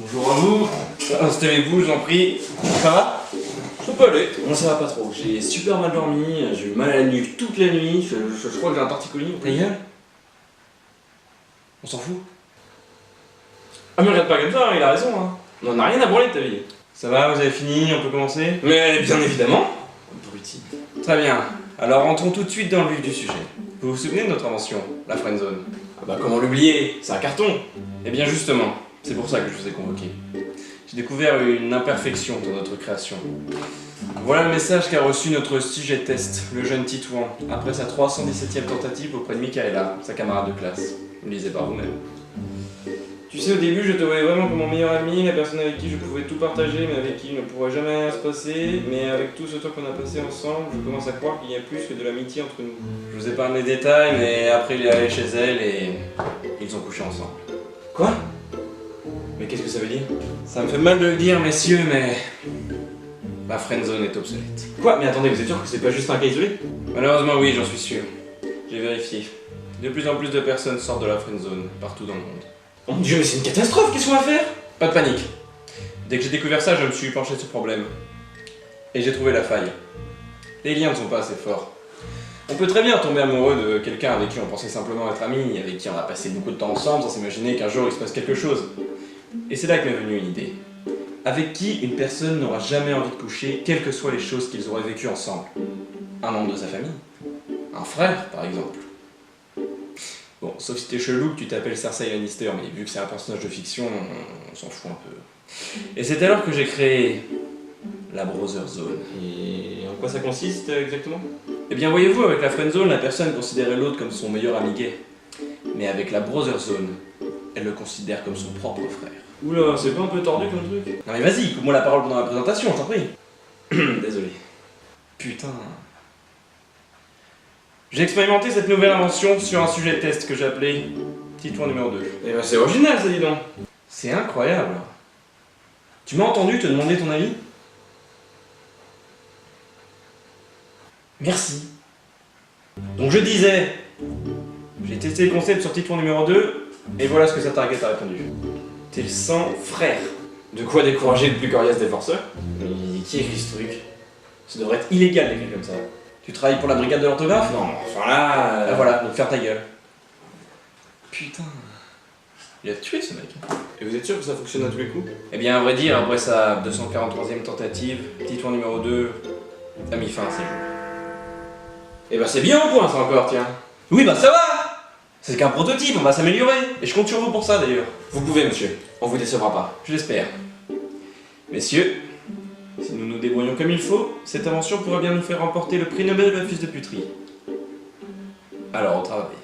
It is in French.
Bonjour à vous, installez-vous, j'en prie. Ça va? Ça peut aller. Moi ça va pas trop, j'ai super mal dormi, j'ai eu mal à la nuque toute la nuit, je crois que j'ai un torticolis. Ta gueule? On s'en fout. Ah mais regarde pas comme ça, il a raison hein. On en a rien à branler de ta vie. Ça va, vous avez fini, on peut commencer? Mais bien évidemment. Abruti. Très bien, alors rentrons tout de suite dans le vif du sujet. Vous vous souvenez de notre invention, la friendzone? Ah bah comment l'oublier, c'est un carton. Eh bien justement, c'est pour ça que je vous ai convoqué. J'ai découvert une imperfection dans notre création. Voilà le message qu'a reçu notre sujet de test, le jeune Titouan, après sa 317e tentative auprès de Michaela, sa camarade de classe. Vous lisez par vous-même. Tu sais, au début, je te voyais vraiment comme mon meilleur ami, la personne avec qui je pouvais tout partager, mais avec qui il ne pourrait jamais rien se passer. Mais avec tout ce temps qu'on a passé ensemble, je commence à croire qu'il y a plus que de l'amitié entre nous. Je vous épargne les détails, mais après il est allé chez elle et ils ont couché ensemble. Quoi? Mais qu'est-ce que ça veut dire? Ça me fait mal de le dire, messieurs, mais la friendzone est obsolète. Quoi? Mais attendez, vous êtes sûr que c'est pas juste un cas isolé? Malheureusement, oui, j'en suis sûr. J'ai vérifié. De plus en plus de personnes sortent de la friendzone, partout dans le monde. Oh mon dieu, mais c'est une catastrophe, qu'est-ce qu'on va faire? Pas de panique. Dès que j'ai découvert ça, je me suis penché sur le problème. Et j'ai trouvé la faille. Les liens ne sont pas assez forts. On peut très bien tomber amoureux de quelqu'un avec qui on pensait simplement être amis, avec qui on a passé beaucoup de temps ensemble sans s'imaginer qu'un jour il se passe quelque chose. Et c'est là que m'est venue une idée. Avec qui une personne n'aura jamais envie de coucher, quelles que soient les choses qu'ils auraient vécues ensemble. Un membre de sa famille. Un frère, par exemple. Bon, sauf si t'es chelou que tu t'appelles Cersei Lannister, mais vu que c'est un personnage de fiction, on s'en fout un peu. Et c'est alors que j'ai créé la Brother Zone. Et en quoi ça consiste exactement? Eh bien voyez-vous, avec la Friendzone, la personne considérait l'autre comme son meilleur ami gay. Mais avec la Brother Zone, elle le considère comme son propre frère. Oula, c'est pas un peu tordu comme truc? Non mais vas-y, coupe-moi la parole pendant la présentation, je t'en prie. Désolé. Putain... J'ai expérimenté cette nouvelle invention sur un sujet de test que j'ai appelé Titouan numéro 2. Eh ben c'est original ça, dis donc. C'est incroyable. Tu m'as entendu te demander ton avis? Merci. Donc je disais, j'ai testé le concept sur Titouan numéro 2, et voilà ce que sa target a répondu. T'es le sang frère. De quoi décourager le plus coriace des forceurs? Mais qui écrit ce truc? Ça devrait être illégal d'écrire comme ça. Tu travailles pour la brigade de l'orthographe? Non, enfin là... Ah voilà, donc faire ta gueule. Putain... Il a tué ce mec. Et vous êtes sûr que ça fonctionne à tous les coups? Eh bien, à vrai dire, après sa 243e tentative, Titouan numéro 2 a mis fin à ses jours. Eh ben c'est bien au point ça encore, tiens. Oui bah ça va. C'est qu'un prototype, on va s'améliorer. Et je compte sur vous pour ça d'ailleurs. Vous pouvez monsieur, on vous décevra pas. Je l'espère. Messieurs, si nous nous débrouillons comme il faut, cette invention pourrait bien nous faire remporter le prix Nobel de la fuse de puterie. Alors, au travail.